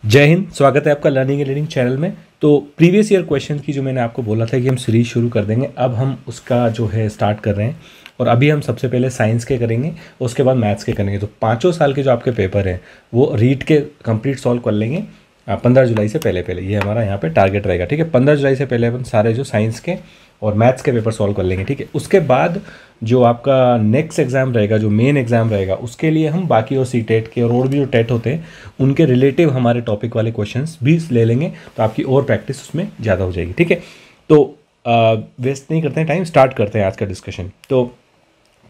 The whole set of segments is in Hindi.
जय हिंद। स्वागत है आपका लर्निंग एंड लीडिंग चैनल में। तो प्रीवियस ईयर क्वेश्चन की जो मैंने आपको बोला था कि हम सीरीज शुरू कर देंगे, अब हम उसका जो है स्टार्ट कर रहे हैं। और अभी हम सबसे पहले साइंस के करेंगे, उसके बाद मैथ्स के करेंगे। तो 5 साल के जो आपके पेपर हैं वो रीड के कंप्लीट सॉल्व कर लेंगे 15 जुलाई से पहले। ये हमारा यहाँ पे टारगेट रहेगा, ठीक है। 15 जुलाई से पहले अपन सारे जो साइंस के और मैथ्स के पेपर सॉल्व कर लेंगे, ठीक है। उसके बाद जो आपका नेक्स्ट एग्ज़ाम रहेगा, जो मेन एग्ज़ाम रहेगा, उसके लिए हम बाकी और सी टेट के और भी जो टेट होते हैं उनके रिलेटिव हमारे टॉपिक वाले क्वेश्चंस भी ले लेंगे, तो आपकी और प्रैक्टिस उसमें ज़्यादा हो जाएगी, ठीक है। तो वेस्ट नहीं करते हैं टाइम, स्टार्ट करते हैं आज का डिस्कशन। तो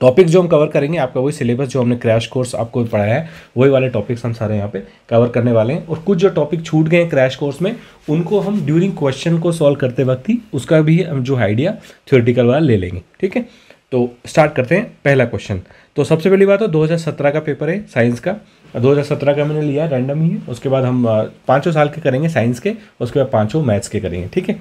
टॉपिक जो हम कवर करेंगे, आपका वही सिलेबस जो हमने क्रैश कोर्स आपको पढ़ाया है, वही वाले टॉपिक्स हम सारे यहाँ पे कवर करने वाले हैं। और कुछ जो टॉपिक छूट गए हैं क्रैश कोर्स में, उनको हम ड्यूरिंग क्वेश्चन को सॉल्व करते वक्त ही उसका भी हम जो आइडिया थ्योरेटिकल वाला ले लेंगे, ठीक है। तो स्टार्ट करते हैं पहला क्वेश्चन। तो सबसे पहली बात तो 2017 का पेपर है साइंस का। 2017 का मैंने लिया, रैंडम ही है। उसके बाद हम 5 साल के करेंगे साइंस के, उसके बाद 5 मैथ्स के करेंगे, ठीक है।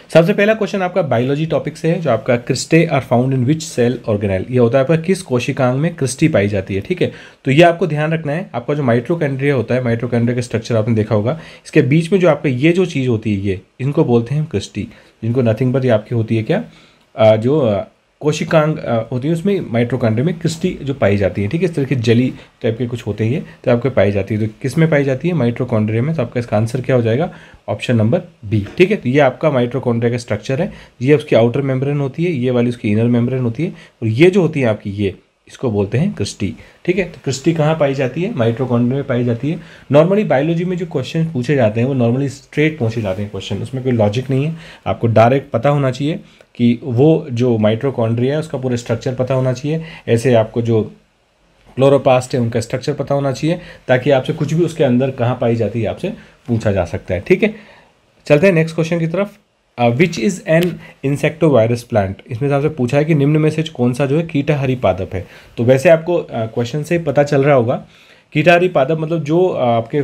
सबसे पहला क्वेश्चन आपका बायोलॉजी टॉपिक से है, जो आपका cristae are found in which cell organelle. ये होता है आपका किस कोशिकांग में क्रिस्टी पाई जाती है, ठीक है। तो ये आपको ध्यान रखना है। आपका जो माइटोकॉन्ड्रिया होता है, माइटोकॉन्ड्रिया का स्ट्रक्चर आपने देखा होगा, इसके बीच में जो आपका ये जो चीज़ होती है, ये इनको बोलते हैं क्रिस्टी, जिनको नथिंग बट ये आपकी होती है क्या, जो कोशिकांग होती है, उसमें माइटोकॉन्ड्रिया में क्रिस्टी जो पाई जाती है, ठीक है। इस तरह की जली टाइप के कुछ होते हैं, तो आपको पाई जाती है। तो किस में पाई जाती है? माइटोकॉन्ड्रिया में। तो आपका इसका आंसर क्या हो जाएगा? ऑप्शन नंबर बी, ठीक है। तो ये आपका माइटोकॉन्ड्रिया का स्ट्रक्चर है। ये उसकी आउटर मेम्ब्रेन होती है, ये वाली उसकी इनर मेम्ब्रेन होती है, और ये जो होती है आपकी, ये इसको बोलते हैं क्रिस्टी, ठीक है। तो क्रिस्टी कहाँ पाई जाती है? माइटोकॉन्ड्रिया में पाई जाती है। नॉर्मली बायोलॉजी में जो क्वेश्चन पूछे जाते हैं वो नॉर्मली स्ट्रेट पूछे जाते हैं क्वेश्चन, उसमें कोई लॉजिक नहीं है। आपको डायरेक्ट पता होना चाहिए कि वो जो माइटोकॉन्ड्रिया है उसका पूरा स्ट्रक्चर पता होना चाहिए। ऐसे आपको जो क्लोरोप्लास्ट है उनका स्ट्रक्चर पता होना चाहिए, ताकि आपसे कुछ भी उसके अंदर कहाँ पाई जाती है आपसे पूछा जा सकता है, ठीक है। चलते हैं नेक्स्ट क्वेश्चन की तरफ। Which is an insectivorous plant. इसमें से आपसे पूछा है कि निम्न में से कौन सा जो है कीटाहारी पादप है। तो वैसे आपको क्वेश्चन से पता चल रहा होगा, कीटाहारी पादप मतलब जो आपके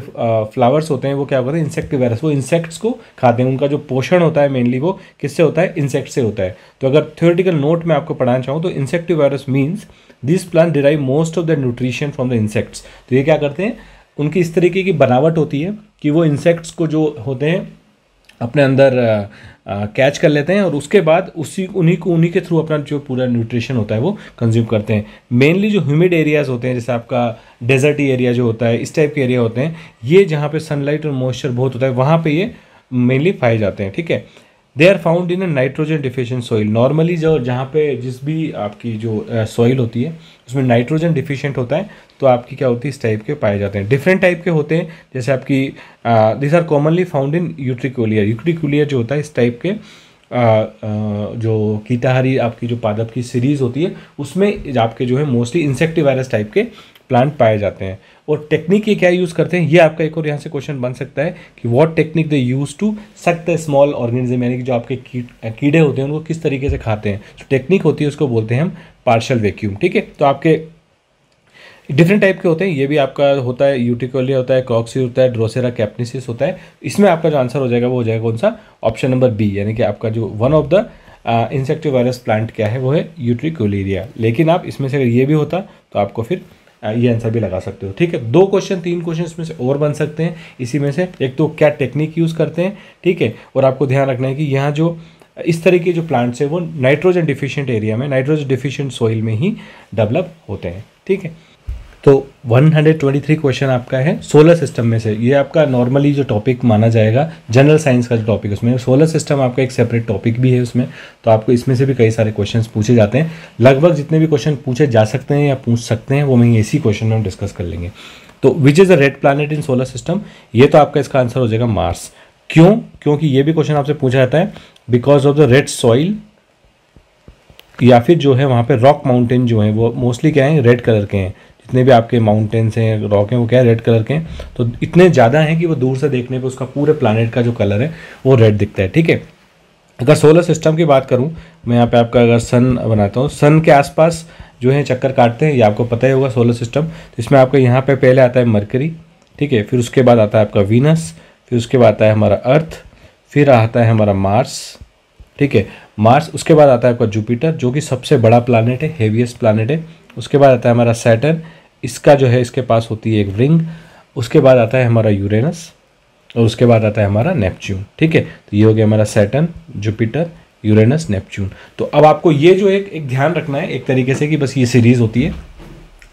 फ्लावर्स होते हैं वो क्या होता है? इंसेक्टिवायरस। वो इंसेक्ट्स को खाते हैं, उनका जो पोषण होता है मेनली वो किससे होता है? इंसेक्ट से होता है। तो अगर थ्योरेटिकल नोट में आपको पढ़ाना चाहूँ तो insectivorous means this plant derive most of the nutrition from the insects. तो ये क्या करते हैं? उनकी इस तरीके की बनावट होती है कि वो इंसेक्ट्स को जो होते हैं अपने अंदर कैच कर लेते हैं, और उसके बाद उन्हीं के थ्रू अपना जो पूरा न्यूट्रिशन होता है वो कंज्यूम करते हैं। मेनली जो ह्यूमिड एरियाज़ होते हैं, जैसे आपका डेजर्टी एरिया जो होता है, इस टाइप के एरिया होते हैं, ये जहाँ पे सनलाइट और मॉइस्चर बहुत होता है वहाँ पे ये मेनली पाए जाते हैं, ठीक है। They are found in a nitrogen deficient soil. Normally जो जहाँ पे जिस भी आपकी जो सॉइल होती है उसमें नाइट्रोजन डिफिशिएंट होता है, तो आपकी क्या होती है? इस टाइप के पाए जाते हैं। डिफरेंट टाइप के होते हैं, जैसे आपकी this are commonly found in utricularia. Utricularia जो होता है इस टाइप के जो कीटाहारी आपकी जो पादप की सीरीज़ होती है उसमें आपके जो है मोस्टली इंसेक्टिवायरस टाइप के प्लांट पाए जाते हैं। और टेक्निक ये क्या यूज़ करते हैं, ये आपका एक और यहाँ से क्वेश्चन बन सकता है कि what technique they use to suck the small organism, यानी कि जो आपके कीड़े होते हैं उनको किस तरीके से खाते हैं। जो टेक्निक होती है उसको बोलते हैं हम पार्शियल वैक्यूम, ठीक है। तो आपके डिफरेंट टाइप के होते हैं, ये भी आपका होता है, यूटिकोलिया होता है, कॉक्सी होता है, ड्रोसेरा कैप्निसिस होता है। इसमें आपका जो आंसर हो जाएगा वो हो जाएगा कौन सा? ऑप्शन नंबर बी, यानी कि आपका जो वन ऑफ द इंसेक्टिवायरस प्लांट क्या है वो है यूट्रिकोलिरिया। लेकिन आप इसमें से अगर ये भी होता तो आपको फिर ये आंसर भी लगा सकते हो, ठीक है। 2 क्वेश्चन 3 क्वेश्चन इसमें से और बन सकते हैं इसी में से। एक तो क्या टेक्निक यूज़ करते हैं, ठीक है। और आपको ध्यान रखना है कि यहाँ जो इस तरीके के जो प्लांट्स है वो नाइट्रोजन डिफिशिएंट एरिया में, नाइट्रोजन डिफिशिएंट सॉइल में ही डेवलप होते हैं, ठीक है। तो 123 क्वेश्चन आपका है सोलर सिस्टम में से। ये आपका नॉर्मली जो टॉपिक माना जाएगा जनरल साइंस का जो टॉपिक, उसमें सोलर सिस्टम आपका एक सेपरेट टॉपिक भी है उसमें। तो आपको इसमें से भी कई सारे क्वेश्चंस पूछे जाते हैं। लगभग जितने भी क्वेश्चन पूछे जा सकते हैं या पूछ सकते हैं वो मैं इसी क्वेश्चन में हम डिस्कस कर लेंगे। तो which is the red planet in solar system, ये तो आपका इसका आंसर हो जाएगा मार्स। क्यों? क्योंकि ये भी क्वेश्चन आपसे पूछा जाता है because of the red soil, या फिर जो है वहाँ पे रॉक माउंटेन जो है वो मोस्टली क्या है? रेड कलर के हैं। जितने भी आपके माउंटेन्स हैं, रॉक हैं, वो क्या है? रेड कलर के हैं। तो इतने ज़्यादा हैं कि वो दूर से देखने पे उसका पूरे प्लानट का जो कलर है वो रेड दिखता है, ठीक है। अगर सोलर सिस्टम की बात करूँ, मैं यहाँ पे आपका अगर सन बनाता हूँ, सन के आसपास जो है चक्कर काटते हैं, ये आपको पता ही होगा सोलर सिस्टम। तो इसमें आपका यहाँ पे पहले आता है मरकरी, ठीक है, फिर उसके बाद आता है आपका वीनस, फिर उसके बाद आता है हमारा अर्थ, फिर आता है हमारा मार्स, ठीक है, मार्स। उसके बाद आता है आपका जुपिटर जो कि सबसे बड़ा प्लानट है, हेवीएस्ट प्लानट है। उसके बाद आता है हमारा सैटर्न, इसका जो है इसके पास होती है एक रिंग। उसके बाद आता है हमारा यूरेनस, और उसके बाद आता है हमारा नेपच्यून। ठीक है, तो ये हो गया हमारा सैटर्न, जुपिटर, यूरेनस, नेपच्यून। तो अब आपको ये जो एक ध्यान रखना है एक तरीके से कि बस ये सीरीज़ होती है,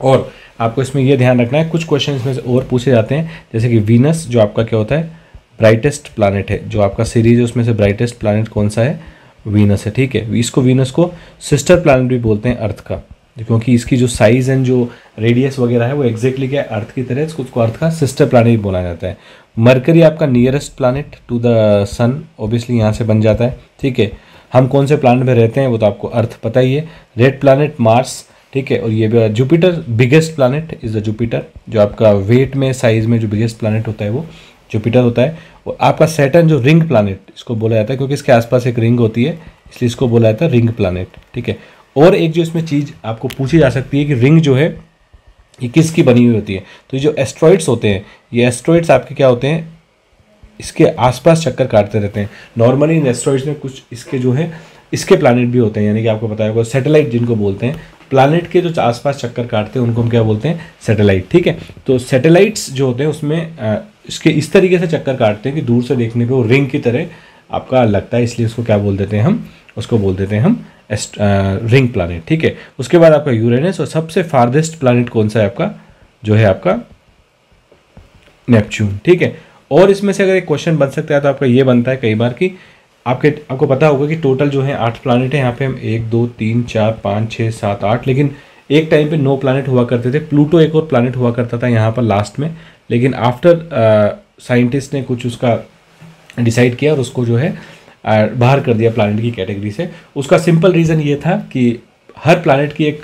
और आपको इसमें ये ध्यान रखना है कुछ क्वेश्चन इसमें से और पूछे जाते हैं, जैसे कि वीनस जो आपका क्या होता है, ब्राइटेस्ट प्लानट है। जो आपका सीरीज है उसमें से ब्राइटेस्ट प्लानट कौन सा है, वीनस है। ठीक है, इसको वीनस को सिस्टर प्लानट भी बोलते हैं अर्थ का, क्योंकि इसकी जो साइज एंड जो रेडियस वगैरह है वो एग्जैक्टली क्या है, अर्थ की तरह, इसको अर्थ का सिस्टर प्लानट भी बोला जाता है। मरकरी आपका nearest planet to the sun, obviously यहाँ से बन जाता है। ठीक है, हम कौन से प्लानट में रहते हैं वो तो आपको अर्थ पता ही है। Red planet Mars. ठीक है, और ये भी Jupiter, biggest planet is the Jupiter, जो आपका वेट में साइज में जो बिगेस्ट प्लानट होता है वो जुपिटर होता है। और आपका सैटर्न जो रिंग प्लानट इसको बोला जाता है, क्योंकि इसके आसपास एक रिंग होती है इसलिए इसको बोला जाता है रिंग प्लानट। ठीक है, और एक जो इसमें चीज़ आपको पूछी जा सकती है कि रिंग जो है ये किसकी बनी हुई होती है, तो ये जो एस्ट्रॉइड्स होते हैं, ये एस्ट्रॉइड्स आपके क्या होते हैं, इसके आसपास चक्कर काटते रहते हैं। नॉर्मली इन एस्ट्रॉइड्स में कुछ इसके जो है इसके प्लानट भी होते हैं, यानी कि आपको पता होगा सैटेलाइट जिनको बोलते हैं, प्लानट के जो आसपास चक्कर काटते हैं उनको हम क्या बोलते हैं, सैटेलाइट। ठीक है, तो सैटेलाइट्स जो होते हैं उसमें इसके इस तरीके से चक्कर काटते हैं कि दूर से देखने पे वो रिंग की तरह आपका लगता है, इसलिए उसको क्या बोल देते हैं हम, उसको बोल देते हैं हम रिंग प्लानट। ठीक है, उसके बाद आपका यूरेनस, और सबसे फार्देस्ट प्लानट कौन सा है आपका, जो है आपका नेपच्यून। ठीक है, और इसमें से अगर एक क्वेश्चन बन सकता है तो आपका ये बनता है कई बार कि आपको पता होगा कि टोटल जो है 8 प्लानट है। यहाँ पे हम 1 2 3 4 5 6 7 8, लेकिन एक टाइम पे 9 प्लानट हुआ करते थे। प्लूटो एक और प्लानट हुआ करता था यहाँ पर लास्ट में, लेकिन आफ्टर साइंटिस्ट ने कुछ उसका डिसाइड किया और उसको जो है बाहर कर दिया प्लानट की कैटेगरी से। उसका सिंपल रीज़न ये था कि हर प्लानट की एक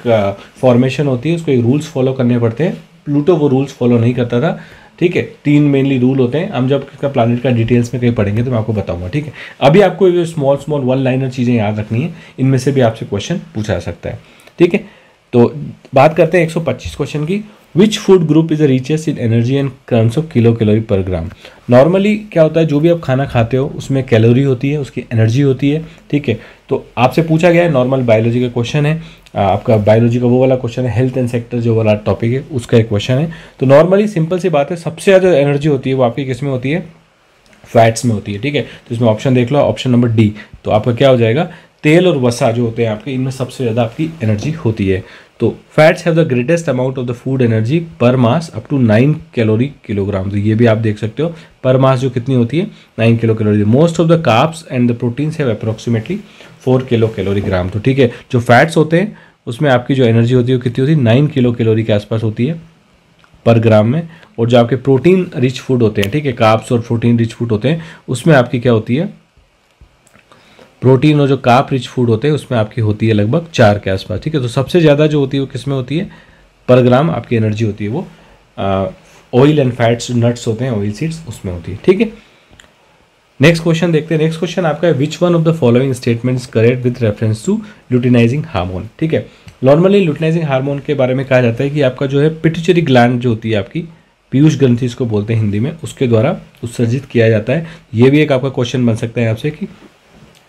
फॉर्मेशन होती है, उसको एक रूल्स फॉलो करने पड़ते हैं। प्लूटो वो रूल्स फॉलो नहीं करता था। ठीक है, 3 मेनली रूल होते हैं, हम जब इसका प्लानट का डिटेल्स में कहीं पढ़ेंगे तो मैं आपको बताऊंगा। ठीक है, अभी आपको ये स्मॉल वन लाइनर चीज़ें याद रखनी है, इनमें से भी आपसे क्वेश्चन पूछा जा सकता है। ठीक है, तो बात करते हैं 125 क्वेश्चन की। Which food group is the richest in energy and terms of kilo calorie पर ग्राम। नॉर्मली क्या होता है, जो भी आप खाना खाते हो उसमें कैलोरी होती है, उसकी एनर्जी होती है। ठीक है, तो आपसे पूछा गया है, नॉर्मल बायोलॉजी का क्वेश्चन है, आपका बायोलॉजी का वो वाला क्वेश्चन है, हेल्थ एंड सेक्टर जो वाला टॉपिक है उसका एक क्वेश्चन है। तो नॉर्मली सिंपल सी बात है, सबसे ज़्यादा एनर्जी होती है वो आपकी किस में होती है, फैट्स में होती है। ठीक है, तो इसमें ऑप्शन देख लो, ऑप्शन नंबर डी, तो आपका क्या हो जाएगा, तेल और वसा जो होते हैं आपके, इनमें सबसे ज़्यादा आपकी एनर्जी होती है। तो fats have the greatest amount of the food energy पर मास अप टू 9 कैलोरी किलोग्राम। तो ये भी आप देख सकते हो, पर मास जो कितनी होती है, 9 kilo calorie. Most of the carbs and the proteins have approximately 4 kilo calorie gram. तो ठीक है, जो फैट्स होते हैं उसमें आपकी जो एनर्जी होती है वो कितनी होती है, 9 किलो कैलोरी के आसपास होती है पर ग्राम में। और जो आपके प्रोटीन रिच फूड होते हैं, ठीक है, कार्ब्स और प्रोटीन रिच फूड होते हैं, उसमें आपकी क्या होती है, प्रोटीन और जो कार्ब रिच फूड होते हैं उसमें आपकी होती है लगभग 4 के आसपास। ठीक है, तो सबसे ज़्यादा जो होती है वो किस में होती है, पर ग्राम आपकी एनर्जी होती है वो ऑयल एंड फैट्स, नट्स होते हैं, ऑयल सीड्स, उसमें होती है। ठीक है, नेक्स्ट क्वेश्चन देखते हैं। नेक्स्ट क्वेश्चन आपका है, which one of the following statements correct with reference to luteinizing hormone. ठीक है, नॉर्मली ल्यूटिनाइजिंग हार्मोन के बारे में कहा जाता है कि आपका जो है पिट्यूटरी ग्लैंड जो होती है आपकी, पीयूष ग्रंथि इसको बोलते हैं हिंदी में, उसके द्वारा उत्सर्जित किया जाता है। ये भी एक आपका क्वेश्चन बन सकता है आपसे कि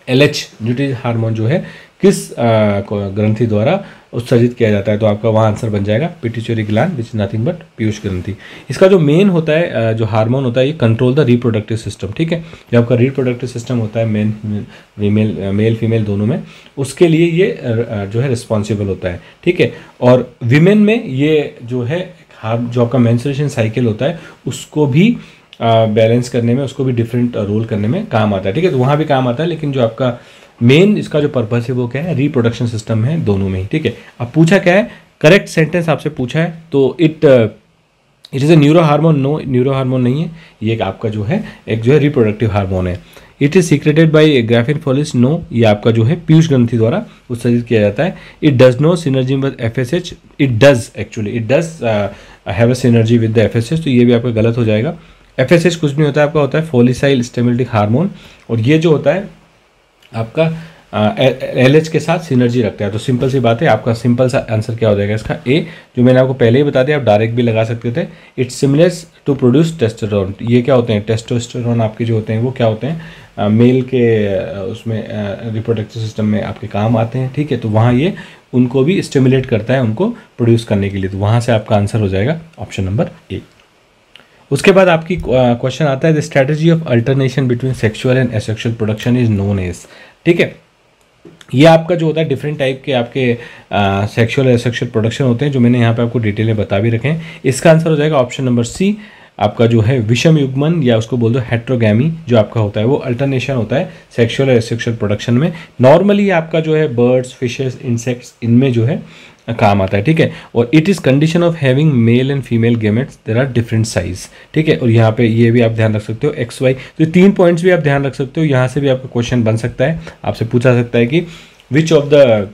LH ल्यूटिनाइजिंग हार्मोन जो है किस ग्रंथि द्वारा उत्सर्जित किया जाता है, तो आपका वहाँ आंसर बन जाएगा pituitary gland which is nothing but Piyush ग्रंथि। इसका जो मेन होता है जो हार्मोन होता है, ये कंट्रोल द रिप्रोडक्टिव सिस्टम। ठीक है, जो आपका रिप्रोडक्टिव सिस्टम होता है मेल फीमेल दोनों में, उसके लिए ये जो है रिस्पॉन्सिबल होता है। ठीक है, और विमेन में ये जो है जो आपका मेंस्ट्रुएशन साइकिल होता है उसको भी बैलेंस करने में, उसको भी डिफरेंट रोल करने में काम आता है। ठीक है, तो वहाँ भी काम आता है, लेकिन जो आपका मेन इसका जो पर्पस है वो क्या है, रिप्रोडक्शन सिस्टम है दोनों में ही। ठीक है, अब पूछा क्या है, करेक्ट सेंटेंस आपसे पूछा है, तो it is a neuro hormone. No, neuro hormone नहीं है, ये एक आपका जो है एक जो है रिप्रोडक्टिव हार्मोन है। It is secreted by graafian follicles. No, ये आपका जो है पीयूष ग्रंथि द्वारा उत्सर्जित किया जाता है। It does no synergy with FSH। It does actually, it does have a synergy with the FSH, तो ये भी आपका गलत हो जाएगा। FSH कुछ नहीं होता है, आपका होता है फोलिसाइल स्टिमुलेटिंग हार्मोन, और ये जो होता है आपका LH के साथ सिनर्जी रखता है। तो सिंपल सी बात है, आपका सिंपल सा आंसर क्या हो जाएगा इसका, ए, जो मैंने आपको पहले ही बता दिया, आप डायरेक्ट भी लगा सकते थे। It simulates to produce testosterone. ये क्या होते हैं, टेस्टोस्टेरोन आपके जो होते हैं वो क्या होते हैं, मेल के उसमें रिप्रोडक्टिव सिस्टम में आपके काम आते हैं। ठीक है, तो वहाँ ये उनको भी स्टिमुलेट करता है, उनको प्रोड्यूस करने के लिए, तो वहाँ से आपका आंसर हो जाएगा ऑप्शन नंबर ए। उसके बाद आपकी क्वेश्चन आता है the strategy of alternation between sexual and asexual production is known as. ठीक है, ये आपका जो होता है डिफरेंट टाइप के आपके सेक्सुअल एसेक्सुअल प्रोडक्शन होते हैं, जो मैंने यहाँ पे आपको डिटेल में बता भी रखे हैं। इसका आंसर हो जाएगा ऑप्शन नंबर सी, आपका जो है विषम युग्मन या उसको बोल दो हेट्रोगैमी, जो आपका होता है वो अल्टरनेशन होता है सेक्सुअल और एसेक्सुअल प्रोडक्शन में। नॉर्मली आपका जो है बर्ड्स, फिशेस, इंसेक्ट्स, इनमें जो है काम आता है। ठीक है, और it is condition of having male and female gametes, there are different size. ठीक है, और यहाँ पे ये भी आप ध्यान रख सकते हो एक्स वाई, तो ये 3 पॉइंट्स भी आप ध्यान रख सकते हो। यहाँ से भी आपका क्वेश्चन बन सकता है, आपसे पूछा सकता है कि which of the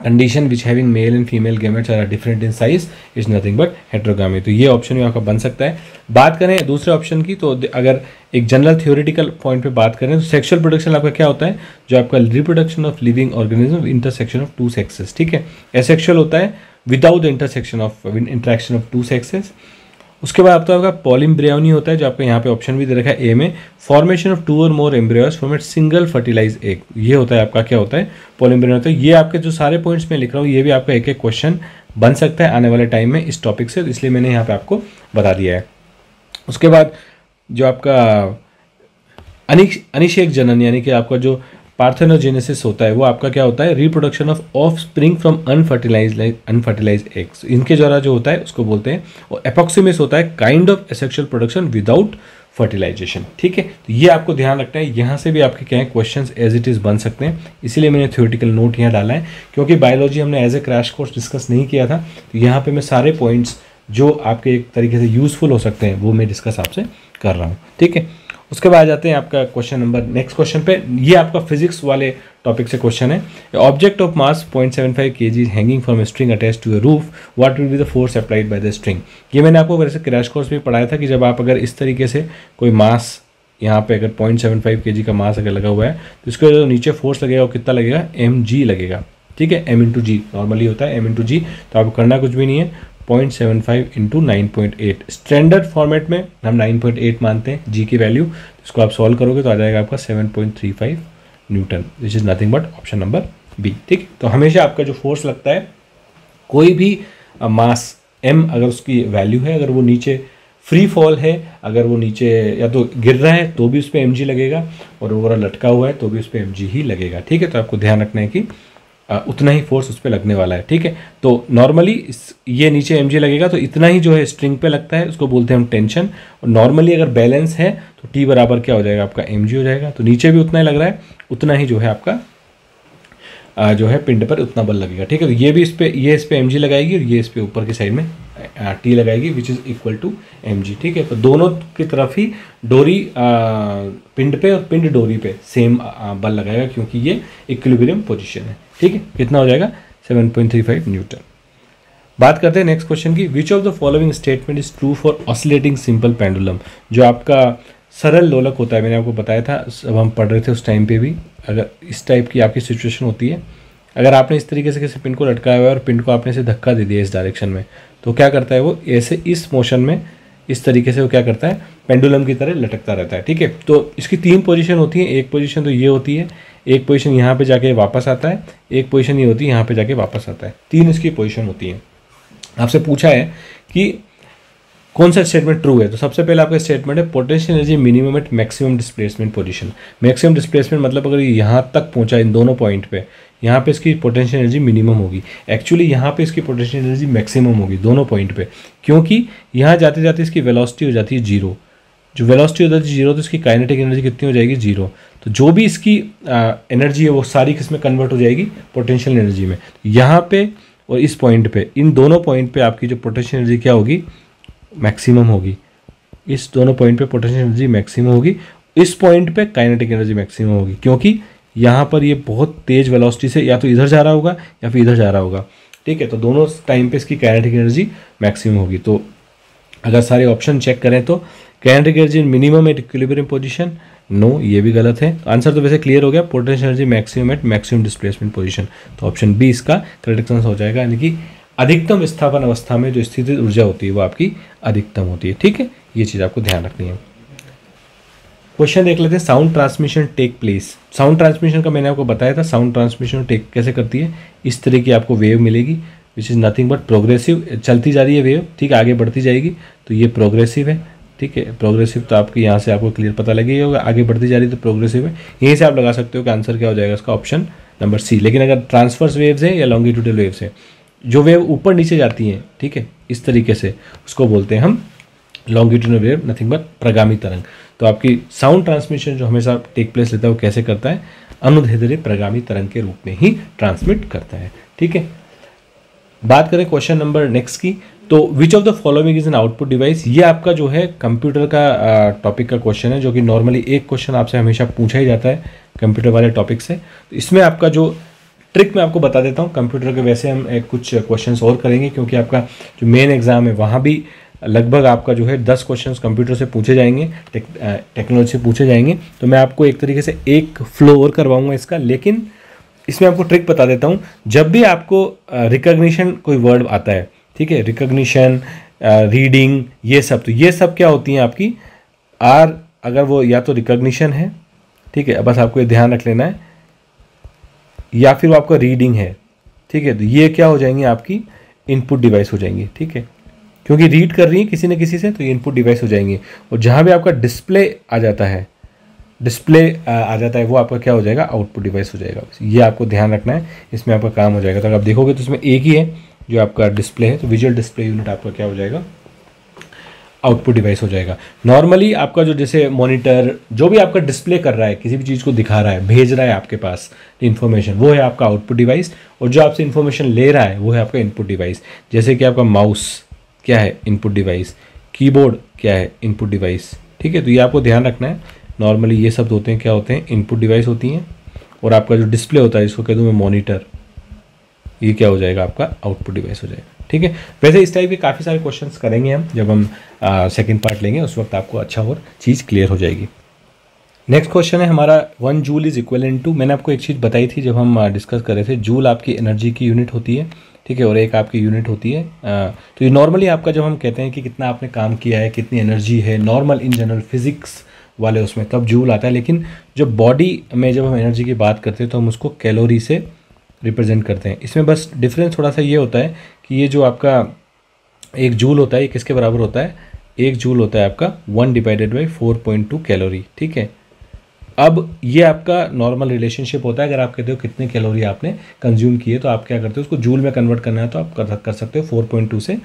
condition which having male and female gametes are different in size is nothing but heterogamy. तो ये ऑप्शन भी आपका बन सकता है। बात करें दूसरे ऑप्शन की, तो अगर एक जनरल थियोरेटिकल पॉइंट पे बात करें तो सेक्सुअल प्रोडक्शन आपका क्या होता है, जो आपका reproduction of living organism intersection of 2 sexes. ठीक है, एसेक्सुअल होता है without the intersection of interaction of 2 sexes. उसके बाद आपका पॉलिम्ब्रियोनी होता है, जो आपको यहाँ पे ऑप्शन भी दे रखा है ए में, फॉर्मेशन ऑफ 2 और more embryos from a single fertilize egg. ये होता है आपका क्या होता है, पॉलिम्ब्रियोनी होता है। ये आपके जो सारे पॉइंट्स मैं लिख रहा हूँ ये भी आपका एक एक क्वेश्चन बन सकता है आने वाले टाइम में इस टॉपिक से, इसलिए मैंने यहाँ पे आपको बता दिया है। उसके बाद जो आपका अनिषेक जनन यानी कि आपका जो पार्थेनोजेनेसिस होता है वो आपका क्या होता है, reproduction of offspring from unfertilised eggs, इनके द्वारा जो होता है उसको बोलते हैं। और एपोक्सिमिस होता है kind of asexual production without fertilization. ठीक है, तो ये आपको ध्यान रखना है। यहाँ से भी आपके क्या है क्वेश्चंस एज इट इज़ बन सकते हैं, इसीलिए मैंने थ्योरेटिकल नोट यहाँ डाला है, क्योंकि बायोलॉजी हमने as a crash course discuss नहीं किया था। तो यहाँ पे मैं सारे पॉइंट्स जो आपके एक तरीके से यूजफुल हो सकते हैं वो मैं डिस्कस आपसे कर रहा हूँ। ठीक है, उसके बाद आ जाते हैं आपका क्वेश्चन नंबर नेक्स्ट क्वेश्चन पे। ये आपका फिजिक्स वाले टॉपिक से क्वेश्चन है। Object of mass 0.75 kg hanging from a string attach to a roof, what will be the force applied by the string. ये मैंने आपको वैसे क्रैश कोर्स में पढ़ाया था कि जब आप अगर इस तरीके से कोई मास यहाँ पे अगर 0.75 kg का मास अगर लगा हुआ है तो इसका जो नीचे फोर्स लगेगा वो कितना लगेगा, mg लगेगा। ठीक है, m इंटू जी नॉर्मली होता है, m इंटू जी। तो आपको करना कुछ भी नहीं है, 0.75 इंटू 9.8, स्टैंडर्ड फॉर्मेट में हम 9.8 मानते हैं जी की वैल्यू। इसको आप सॉल्व करोगे तो आ जाएगा आपका 7.35 newton, which is nothing but option number B. ठीक, तो हमेशा आपका जो फोर्स लगता है कोई भी मास m अगर उसकी वैल्यू है, अगर वो नीचे फ्री फॉल है, अगर वो नीचे या तो गिर रहा है तो भी उस पर mg लगेगा, और ओवरऑल लटका हुआ है तो भी उस पर mg ही लगेगा। ठीक है, तो आपको ध्यान रखना है कि उतना ही फोर्स उस पर लगने वाला है। ठीक है, तो नॉर्मली ये नीचे mg लगेगा तो इतना ही जो है स्ट्रिंग पे लगता है, उसको बोलते हैं हम टेंशन। और नॉर्मली अगर बैलेंस है तो t बराबर क्या हो जाएगा आपका mg हो जाएगा, तो नीचे भी उतना ही लग रहा है, उतना ही जो है आपका जो है पिंड पर उतना बल लगेगा। ठीक है, तो ये भी इस पे mg लगाएगी और ये इस पे ऊपर की साइड में t लगाएगी, which is equal to mg। ठीक है, तो दोनों की तरफ ही डोरी पिंड पे और पिंड डोरी पे सेम बल लगाएगा, क्योंकि ये इक्विलिब्रियम पोजीशन है। ठीक है, कितना हो जाएगा 7.35 न्यूटन। बात करते हैं नेक्स्ट क्वेश्चन की, विच of the following statement is true for oscillating simple pendulum. जो आपका सरल लोलक होता है, मैंने आपको बताया था जब हम पढ़ रहे थे उस टाइम पे भी, अगर इस टाइप की आपकी सिचुएशन होती है, अगर आपने इस तरीके से किसी पिन को लटकाया हुआ है और पिन को आपने से धक्का दे दिया इस डायरेक्शन में, तो क्या करता है वो ऐसे इस मोशन में इस तरीके से वो क्या करता है, पेंडुलम की तरह लटकता रहता है। ठीक है, तो इसकी 3 पोजीशन होती है। एक पोजीशन तो ये होती है, एक पोजीशन यहाँ पे जाके वापस आता है, एक पोजीशन ये होती है यहाँ पे जाके वापस आता है। 3 इसकी पोजीशन होती है। आपसे पूछा है कि कौन सा स्टेटमेंट ट्रू है, तो सबसे पहले आपका स्टेटमेंट है potential energy minimum at maximum displacement position. Maximum displacement मतलब अगर यहाँ तक पहुँचा इन दोनों पॉइंट पे, यहाँ पे इसकी पोटेंशियल एनर्जी मिनिमम होगी, एक्चुअली यहाँ पे इसकी पोटेंशियल एनर्जी मैक्सिमम होगी दोनों पॉइंट पे, क्योंकि यहाँ जाते जाते इसकी वेलोसिटी हो जाती है 0। जो वेलोसिटी हो जाती है 0 तो इसकी काइनेटिक एनर्जी कितनी हो जाएगी 0। तो जो भी इसकी एनर्जी है वो सारी किसमें कन्वर्ट हो जाएगी, पोटेंशियल एनर्जी में। यहाँ पे और इस पॉइंट पे, इन दोनों पॉइंट पे आपकी जो पोटेंशियल एनर्जी क्या होगी, मैक्सिमम होगी। इस दोनों पॉइंट पे पोटेंशियल एनर्जी मैक्सिमम होगी, इस पॉइंट पे काइनेटिक एनर्जी मैक्सिमम होगी, क्योंकि यहाँ पर ये बहुत तेज वेलोसिटी से या तो इधर जा रहा होगा या फिर इधर जा रहा होगा। ठीक है, तो दोनों टाइम पे इसकी काइनेटिक एनर्जी मैक्सिमम होगी। तो अगर सारे ऑप्शन चेक करें तो kinetic energy minimum at equilibrium position, no, ये भी गलत है। आंसर तो वैसे क्लियर हो गया, potential energy maximum at maximum displacement position. तो ऑप्शन बी इसका करेक्ट आंसर हो जाएगा, यानी कि अधिकतम विस्थापन अवस्था में जो स्थितिज ऊर्जा होती है वो आपकी अधिकतम होती है। ठीक है, ये चीज़ आपको ध्यान रखनी है। क्वेश्चन देख लेते हैं, sound transmission take place. Sound transmission का मैंने आपको बताया था, साउंड ट्रांसमिशन टेक कैसे करती है, इस तरह की आपको वेव मिलेगी विच इज़ नथिंग बट प्रोग्रेसिव, चलती जा रही है वेव, ठीक है, आगे बढ़ती जाएगी, तो ये प्रोग्रेसिव है। ठीक है। प्रोग्रेसिव तो आपकी यहाँ से आपको क्लियर पता लगे होगा, आगे बढ़ती जा रही तो प्रोग्रेसिव है, यहीं से आप लगा सकते हो कि आंसर क्या हो जाएगा इसका, ऑप्शन नंबर सी। लेकिन अगर ट्रांसवर्स वेव्स है या लॉन्गिट्यूडल वेव्स है, जो वेव ऊपर नीचे जाती हैं, ठीक है, इस तरीके से, उसको बोलते हैं हम लॉन्गिट्यूडल वेव, नथिंग बट प्रगामी तरंग। तो आपकी साउंड ट्रांसमिशन जो हमेशा टेक प्लेस लेता है वो कैसे करता है, अनुदैर्ध्य प्रगामी तरंग के रूप में ही ट्रांसमिट करता है, ठीक है। बात करें क्वेश्चन नंबर नेक्स्ट की, तो विच of the following is an output device. ये आपका जो है कंप्यूटर का टॉपिक का क्वेश्चन है, जो कि नॉर्मली एक क्वेश्चन आपसे हमेशा पूछा ही जाता है कंप्यूटर वाले टॉपिक से। तो इसमें आपका जो ट्रिक मैं आपको बता देता हूँ कंप्यूटर के, वैसे हम कुछ क्वेश्चंस और करेंगे क्योंकि आपका जो मेन एग्जाम है वहाँ भी लगभग आपका जो है 10 क्वेश्चंस कंप्यूटर से पूछे जाएंगे, टेक्नोलॉजी से पूछे जाएंगे। तो मैं आपको एक तरीके से एक फ्लो और करवाऊंगा इसका, लेकिन इसमें आपको ट्रिक बता देता हूँ। जब भी आपको रिकॉग्निशन कोई वर्ड आता है, ठीक है, रिकॉग्निशन, रीडिंग, ये सब, तो ये सब क्या होती हैं आपकी आर, अगर वो या तो रिकॉग्निशन है, ठीक है, बस आपको ये ध्यान रख लेना है, या फिर वो आपका रीडिंग है, ठीक है, तो ये क्या हो जाएंगी आपकी इनपुट डिवाइस हो जाएंगी, ठीक है, क्योंकि रीड कर रही है किसी न किसी से, तो ये इनपुट डिवाइस हो जाएंगे। और जहाँ भी आपका डिस्प्ले आ जाता है, वो आपका क्या हो जाएगा, आउटपुट डिवाइस हो जाएगा। ये आपको ध्यान रखना है, इसमें आपका काम हो जाएगा। तो अगर आप देखोगे तो इसमें एक ही है जो आपका डिस्प्ले है, तो विजुअल डिस्प्ले यूनिट आपका क्या हो जाएगा, आउटपुट डिवाइस हो जाएगा। नॉर्मली आपका जो जैसे मॉनिटर, जो भी आपका डिस्प्ले कर रहा है, किसी भी चीज़ को दिखा रहा है, भेज रहा है आपके पास इन्फॉर्मेशन, वो है आपका आउटपुट डिवाइस। और जो आपसे इन्फॉर्मेशन ले रहा है वो है आपका इनपुट डिवाइस। जैसे कि आपका माउस क्या है, इनपुट डिवाइस, कीबोर्ड क्या है, इनपुट डिवाइस, ठीक है। तो ये आपको ध्यान रखना है। नॉर्मली ये सब होते हैं क्या होते हैं, इनपुट डिवाइस होती हैं। और आपका जो डिस्प्ले होता है, इसको कह दूँ मैं मॉनिटर, ये क्या हो जाएगा, आपका आउटपुट डिवाइस हो जाएगा, ठीक है। वैसे इस टाइप के काफ़ी सारे क्वेश्चंस करेंगे हम, जब हम सेकंड पार्ट लेंगे उस वक्त आपको अच्छा और चीज़ क्लियर हो जाएगी। नेक्स्ट क्वेश्चन है हमारा, 1 जूल इज इक्विवेलेंट टू। मैंने आपको एक चीज़ बताई थी जब हम डिस्कस कर रहे थे, जूल आपकी एनर्जी की यूनिट होती है, ठीक है, और एक आपकी यूनिट होती है। तो ये नॉर्मली आपका जब हम कहते हैं कि कितना आपने काम किया है, कितनी एनर्जी है, नॉर्मल इन जनरल फिजिक्स वाले उसमें तब जूल आता है। लेकिन जो बॉडी में जब हम एनर्जी की बात करते हैं तो हम उसको कैलोरी से रिप्रेजेंट करते हैं। इसमें बस डिफरेंस थोड़ा सा ये होता है कि ये जो आपका 1 जूल होता है, ये किसके बराबर होता है, 1 जूल होता है आपका 1 डिवाइडेड बाई 4.2 कैलोरी, ठीक है। अब ये आपका नॉर्मल रिलेशनशिप होता है। अगर आप कहते हो कितने कैलोरी आपने कंज्यूम किए, तो आप क्या करते हो, उसको जूल में कन्वर्ट करना है तो आप कर सकते हो 4.2 से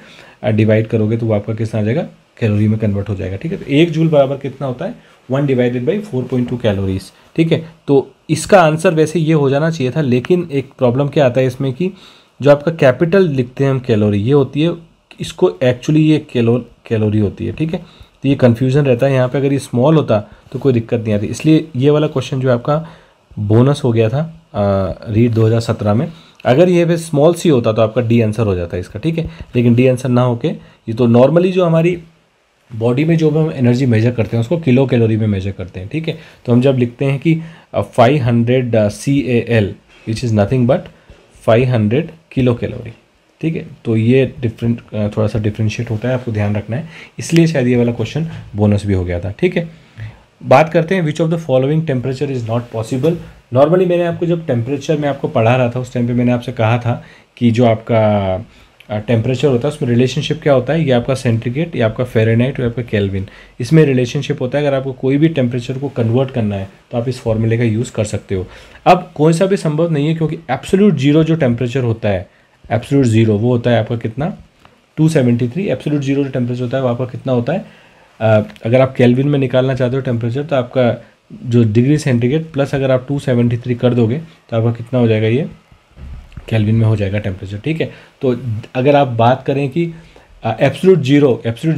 डिवाइड करोगे तो वो आपका कितना आ जाएगा, कैलोरी में कन्वर्ट हो जाएगा, ठीक है। तो 1 जूल बराबर कितना होता है, 1 डिवाइडेड बाई 4.2 कैलोरीज, ठीक है। तो इसका आंसर वैसे ये हो जाना चाहिए था, लेकिन एक प्रॉब्लम क्या आता है इसमें कि जो आपका कैपिटल लिखते हैं हम कैलोरी, ये होती है, इसको एक्चुअली ये कैलोरी होती है, ठीक है। तो ये कन्फ्यूज़न रहता है यहाँ पे। अगर ये स्मॉल होता तो कोई दिक्कत नहीं आती। इसलिए ये वाला क्वेश्चन जो आपका बोनस हो गया था रीड 2017 में, अगर ये पे स्मॉल सी होता तो आपका डी आंसर हो जाता है इसका, ठीक है। लेकिन डी आंसर ना होके, ये तो नॉर्मली जो हमारी बॉडी में जो भी हम एनर्जी मेजर करते हैं उसको किलो कैलोरी में मेजर करते हैं, ठीक है। तो हम जब लिखते हैं कि 500 CAL which is nothing but 500 kilo calorie, ठीक है। तो ये डिफरेंट थोड़ा सा डिफ्रेंशिएट होता है, आपको ध्यान रखना है। इसलिए शायद ये वाला क्वेश्चन बोनस भी हो गया था, ठीक है। बात करते हैं विच of the following temperature is not possible. Normally मैंने आपको जब टेम्परेचर में आपको पढ़ा रहा था उस टाइम पे मैंने आपसे कहा था कि जो आपका टेम्परेचर होता है उसमें रिलेशनशिप क्या होता है, ये आपका सेंटीग्रेड, ये आपका फ़ारेनहाइट और आपका केल्विन, इसमें रिलेशनशिप होता है। अगर आपको कोई भी टेम्परेचर को कन्वर्ट करना है तो आप इस फॉर्मूले का यूज़ कर सकते हो। अब कोई सा भी संभव नहीं है, क्योंकि एब्सोल्यूट जीरो जो टेम्परेचर होता है, एब्सोल्यूट जीरो वो होता है आपका कितना, 273। एब्सोल्यूट जीरो जो टेम्परेचर होता है वो आपका कितना होता है, अगर आप केल्विन में निकालना चाहते हो टेम्परेचर, तो आपका जो डिग्री सेंटीग्रेड प्लस अगर आप 273 कर दोगे तो आपका कितना हो जाएगा, ये केल्विन में हो जाएगा टेम्परेचर, ठीक है। तो अगर आप बात करें कि एब्सोल्यूट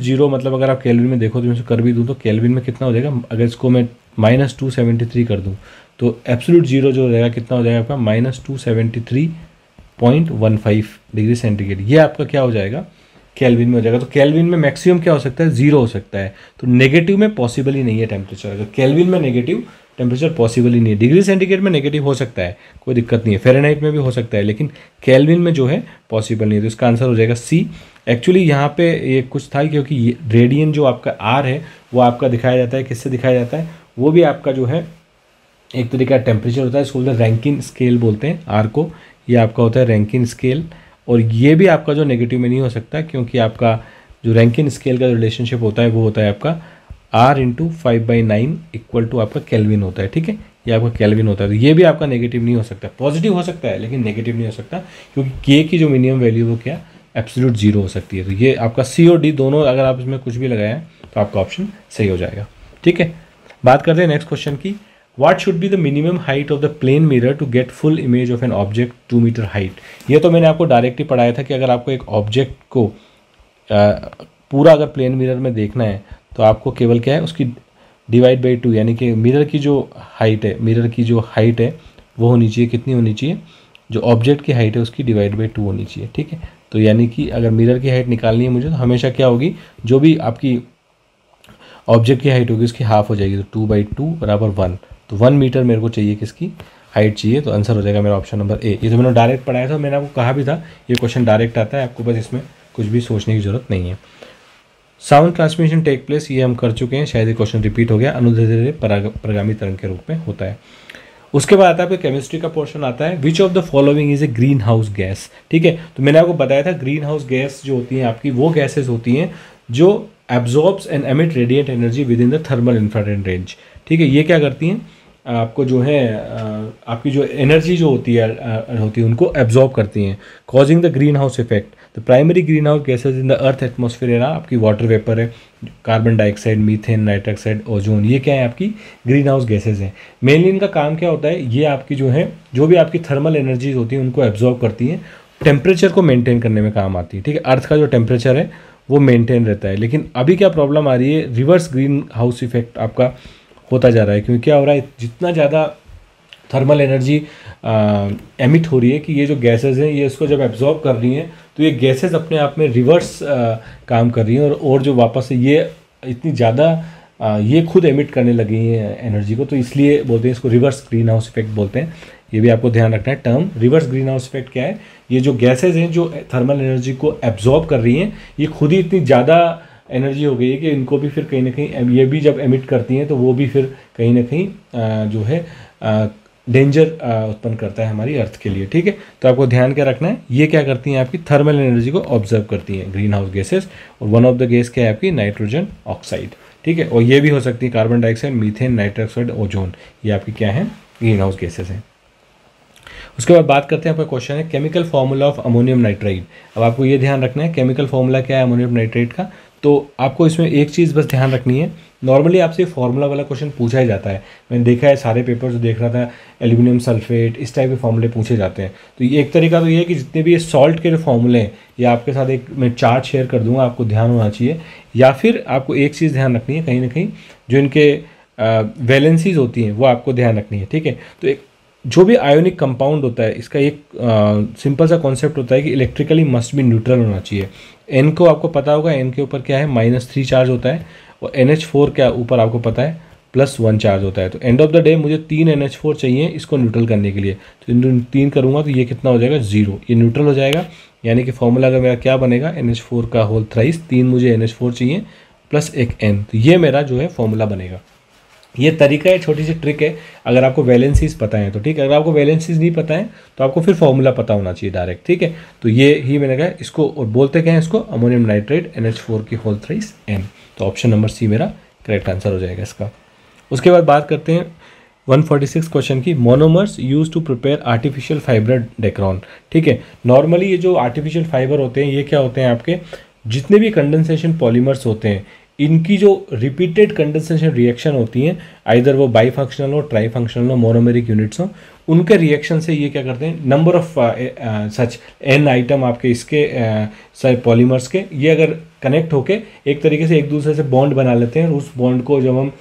जीरो मतलब अगर आप केल्विन में देखो तो मैं कर भी दूँ तो केल्विन में कितना हो जाएगा, अगर इसको मैं -273 कर दूँ तो एब्सोल्यूट जीरो जो रहेगा कितना हो जाएगा आपका -273.15 डिग्री सेंटीग्रेड। ये आपका क्या हो जाएगा, केल्विन में हो जाएगा। तो केल्विन में मैक्सिमम क्या हो सकता है, 0 हो सकता है। तो नेगेटिव में पॉसिबल ही नहीं है टेम्परेचर। अगर केल्विन में नेगेटिव टेम्परेचर पॉसिबल ही नहीं है। डिग्री सेंटीग्रेड में नेगेटिव हो सकता है, कोई दिक्कत नहीं है, फ़ारेनहाइट में भी हो सकता है, लेकिन केल्विन में जो है पॉसिबल नहीं है। तो इसका आंसर हो जाएगा सी। एक्चुअली यहाँ पे ये कुछ था, क्योंकि रेडियन जो आपका आर है वो आपका दिखाया जाता है, किससे दिखाया जाता है, वो भी आपका जो है एक तरीका टेम्परेचर होता है, इसको बोलते हैं रैंकिन स्केल बोलते हैं आर को, ये आपका होता है रैंकिन स्केल। और ये भी आपका जो नेगेटिव में नहीं हो सकता, क्योंकि आपका जो रैंकिन स्केल का जो रिलेशनशिप होता है वो होता है आपका R इंटू 5/9 इक्वल टू आपका केल्विन होता है, ठीक है, ये आपका केल्विन होता है। तो ये भी आपका नेगेटिव नहीं हो सकता, पॉजिटिव हो सकता है लेकिन नेगेटिव नहीं हो सकता, क्योंकि के की जो मिनिमम वैल्यू वो क्या एब्सोल्यूट जीरो हो सकती है। तो ये आपका सी और डी दोनों अगर आप इसमें कुछ भी लगाएं तो आपका ऑप्शन सही हो जाएगा, ठीक है। बात करते हैं नेक्स्ट क्वेश्चन की। What should be the minimum height of the plane mirror to get full image of an object 2 metre height. ये तो मैंने आपको डायरेक्ट ही पढ़ाया था कि अगर आपको एक ऑब्जेक्ट को पूरा अगर प्लेन मिरर में देखना है तो आपको केवल क्या है उसकी डिवाइड बाई 2, यानी कि मिरर की जो हाइट है, मिरर की जो हाइट है वो होनी चाहिए, कितनी होनी चाहिए, जो ऑब्जेक्ट की हाइट है उसकी डिवाइड बाई 2 होनी चाहिए, ठीक है। तो यानी कि अगर मिरर की हाइट निकालनी है मुझे तो हमेशा क्या होगी, जो भी आपकी ऑब्जेक्ट की हाइट होगी उसकी हाफ हो जाएगी, तो 2/2 बराबर 1। तो 1 मीटर मेरे को चाहिए, किसकी हाइट चाहिए, तो आंसर हो जाएगा मेरा ऑप्शन नंबर ए। ये तो मैंने डायरेक्ट पढ़ाया था, मैंने आपको कहा भी था ये क्वेश्चन डायरेक्ट आता है, आपको बस इसमें कुछ भी सोचने की जरूरत नहीं है। साउंड ट्रांसमिशन टेक प्लेस, ये हम कर चुके हैं, शायद ये क्वेश्चन रिपीट हो गया, अनुदैर्ध्य परगामी तरंग के रूप में होता है। उसके बाद आता है केमिस्ट्री का पोर्शन आता है, विच of the following is a green house gas, ठीक है। तो मैंने आपको बताया था ग्रीन हाउस गैस जो होती हैं आपकी वो गैसेज होती हैं जो absorbs and emit radiant energy with in the thermal infrared range, ठीक है। ये क्या करती हैं, आपको जो है आपकी जो एनर्जी जो होती है उनको एब्जॉर्ब करती हैं, causing the green house effect. The primary green house gases in the earth atmosphere आपकी वाटर वेपर है, carbon dioxide, methane, nitrous oxide, ozone, ये क्या है आपकी ग्रीन हाउस गैसेज हैं। मेनली इनका काम क्या होता है, ये आपकी जो है जो भी आपकी थर्मल एनर्जीज होती हैं उनको एब्जॉर्ब करती हैं, टेम्परेचर को मेंटेन करने में काम आती है, ठीक है। अर्थ का जो टेम्परेचर है वो मेंटेन रहता है। लेकिन अभी क्या प्रॉब्लम आ रही है, रिवर्स ग्रीन हाउस इफेक्ट आपका होता जा रहा है, क्योंकि क्या हो रहा है, जितना ज़्यादा थर्मल एनर्जी एमिट हो रही है कि ये जो गैसेज हैं ये इसको जब एब्जॉर्ब कर रही हैं तो ये गैसेज अपने आप में रिवर्स काम कर रही हैं, और जो वापस से ये इतनी ज़्यादा ये खुद एमिट करने लगी हैं एनर्जी को, तो इसलिए बोलते हैं इसको रिवर्स ग्रीन हाउस इफेक्ट बोलते हैं। ये भी आपको ध्यान रखना है term, reverse green house effect क्या है, ये जो गैसेज हैं जो थर्मल एनर्जी को एब्जॉर्ब कर रही हैं ये खुद ही इतनी ज़्यादा एनर्जी हो गई है कि इनको भी फिर कहीं ना कहीं ये भी जब एमिट करती हैं तो वो भी फिर कहीं ना कहीं जो है डेंजर उत्पन्न करता है हमारी अर्थ के लिए, ठीक है। तो आपको ध्यान क्या रखना है, ये क्या करती हैं आपकी थर्मल एनर्जी को ऑब्जर्व करती हैं ग्रीन हाउस गैसेस, और वन ऑफ द गैस क्या है आपकी नाइट्रोजन ऑक्साइड, ठीक है। और ये भी हो सकती है carbon dioxide, methane, nitrous oxide, ozone, ये आपकी क्या है ग्रीन हाउस गैसेस हैं। उसके बाद बात करते हैं, आपका क्वेश्चन है chemical formula of ammonium nitride. अब आपको ये ध्यान रखना है केमिकल फार्मूला क्या है अमोनियम नाइट्राइड का, तो आपको इसमें एक चीज़ बस ध्यान रखनी है, नॉर्मली आपसे फार्मूला वाला क्वेश्चन पूछा ही जाता है, मैंने देखा है सारे पेपर जो देख रहा था एल्यूमिनियम सल्फेट इस टाइप के फार्मूले पूछे जाते हैं। तो ये एक तरीका तो ये है कि जितने भी ये सॉल्ट के जो फार्मूले हैं ये आपके साथ एक मैं चार्ट शेयर कर दूंगा, आपको ध्यान होना चाहिए, या फिर आपको एक चीज़ ध्यान रखनी है कहीं ना कहीं जो इनके वैलेंसीज होती हैं वो आपको ध्यान रखनी है, ठीक है। तो एक जो भी आयोनिक कंपाउंड होता है इसका एक सिंपल सा कॉन्सेप्ट होता है कि इलेक्ट्रिकली मस्ट बी न्यूट्रल होना चाहिए। एन को आपको पता होगा, एन के ऊपर क्या है -3 चार्ज होता है, और NH4 क्या ऊपर आपको पता है +1 चार्ज होता है। तो एंड ऑफ द डे मुझे 3 NH4 चाहिए इसको न्यूट्रल करने के लिए, तो इन 3 करूँगा तो ये कितना हो जाएगा 0, ये न्यूट्रल हो जाएगा। यानी कि फॉर्मूला का मेरा क्या बनेगा NH4 का होल थ्राइस, 3 मुझे NH4 चाहिए प्लस एक N, तो ये मेरा जो है फॉर्मूला बनेगा। ये तरीका है, छोटी सी ट्रिक है, अगर आपको वैलेंसीज पता है तो ठीक है, अगर आपको वैलेंसीज नहीं पता है तो आपको फिर फॉर्मूला पता होना चाहिए डायरेक्ट, ठीक है। तो ये ही मैंने कहा इसको, और बोलते क्या है इसको अमोनियम नाइट्रेट NH4 की होल थ्राइस N, तो ऑप्शन नंबर सी मेरा करेक्ट आंसर हो जाएगा इसका। उसके बाद बात करते हैं 146 क्वेश्चन की, monomers use to prepare artificial fibre Dacron, ठीक है। नॉर्मली ये जो आर्टिफिशियल फाइबर होते हैं ये क्या होते हैं आपके जितने भी कंडेंसेशन पॉलीमर्स होते हैं इनकी जो रिपीटेड कंडेंसेशन रिएक्शन होती हैं, आइदर वो बाई फंक्शनल हो, ट्राई फंक्शनल हो, मोनोमेरिक यूनिट्स हो, उनके रिएक्शन से ये क्या करते हैं number of such n item आपके इसके पॉलीमर्स के ये अगर कनेक्ट होके एक तरीके से एक दूसरे से बॉन्ड बना लेते हैं, और उस बॉन्ड को जब हम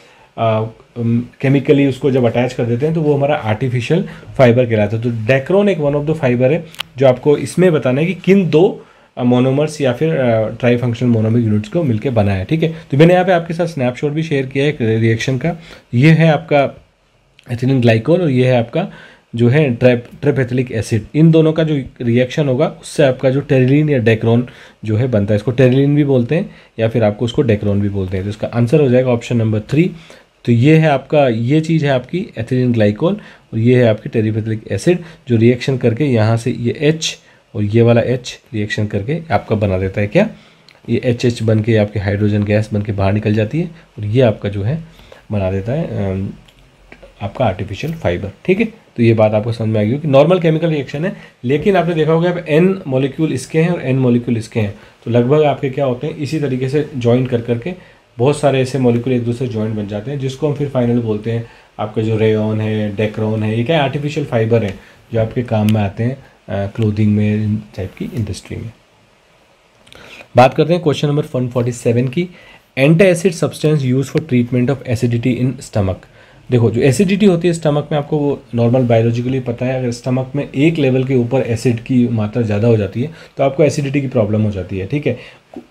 केमिकली उसको जब अटैच कर देते हैं तो वो हमारा आर्टिफिशियल फाइबर कहलाता है। तो डेक्रोन एक वन ऑफ द फाइबर है जो आपको इसमें बताना है कि किन दो मोनोमर्स या फिर ट्राई फंक्शनल मोनोमिक यूनिट्स को मिलकर बना है, ठीक है। तो मैंने यहाँ पे आपके साथ स्नैपशॉट भी शेयर किया है रिएक्शन का, ये है आपका एथिलीन ग्लाइकोल और ये है आपका जो है ट्रिपएथिलिक एसिड, इन दोनों का जो रिएक्शन होगा उससे आपका जो टेरिलीन या डेक्रोन जो है बनता है, इसको टेरिलीन भी बोलते हैं या फिर आपको उसको डेक्रोन भी बोलते हैं। तो इसका आंसर हो जाएगा ऑप्शन नंबर 3। तो ये है आपका, ये चीज़ है आपकी एथिलीन ग्लाइकोल और ये है आपकी टेरिपेथिलिक एसिड जो रिएक्शन करके यहाँ से ये H और ये वाला H रिएक्शन करके आपका बना देता है क्या ये HH बन के आपके हाइड्रोजन गैस बन के बाहर निकल जाती है और ये आपका जो है बना देता है आपका आर्टिफिशियल फाइबर। ठीक है, तो ये बात आपको समझ में आ गई कि नॉर्मल केमिकल रिएक्शन है, लेकिन आपने देखा होगा अब N मॉलिक्यूल इसके हैं और N मॉलिक्यूल इसके हैं, तो लगभग आपके क्या होते हैं इसी तरीके से ज्वाइन कर करके बहुत सारे ऐसे मॉलिक्यूल एक दूसरे ज्वाइन बन जाते हैं, जिसको हम फिर फाइनल बोलते हैं आपका जो रेयॉन है, डेक्रोन है, ये क्या आर्टिफिशियल फाइबर है जो आपके काम में आते हैं क्लोथिंग में, इन टाइप की इंडस्ट्री में। बात करते हैं क्वेश्चन नंबर 147 की, anti acid substance use for treatment of acidity in stomach. देखो जो एसिडिटी होती है स्टमक में, आपको वो नॉर्मल बायोलॉजिकली पता है, अगर स्टमक में एक लेवल के ऊपर एसिड की मात्रा ज़्यादा हो जाती है तो आपको एसिडिटी की प्रॉब्लम हो जाती है। ठीक है,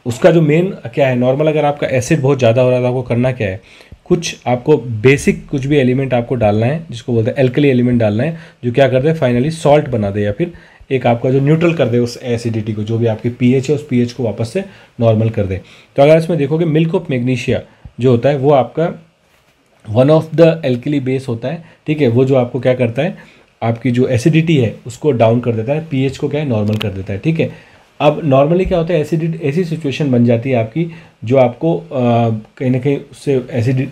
उसका जो मेन क्या है, नॉर्मल अगर आपका एसिड बहुत ज़्यादा हो रहा है तो आपको करना क्या है, कुछ आपको बेसिक कुछ भी एलिमेंट आपको डालना है जिसको बोलते हैं एल्कली एलिमेंट डालना है, जो क्या करते हैं फाइनली सॉल्ट बना दे या फिर एक आपका जो न्यूट्रल कर दे उस एसिडिटी को, जो भी आपकी पीएच है उस पीएच को वापस से नॉर्मल कर दे। तो अगर इसमें देखोगे मिल्क ऑफ मैग्नीशिया जो होता है वो आपका one of the alkali base होता है। ठीक है, वो जो आपको क्या करता है, आपकी जो एसिडिटी है उसको डाउन कर देता है, पीएच को क्या है नॉर्मल कर देता है। ठीक है, अब नॉर्मली क्या होता है, ऐसी सिचुएशन बन जाती है आपकी जो आपको कहीं ना कहीं उससे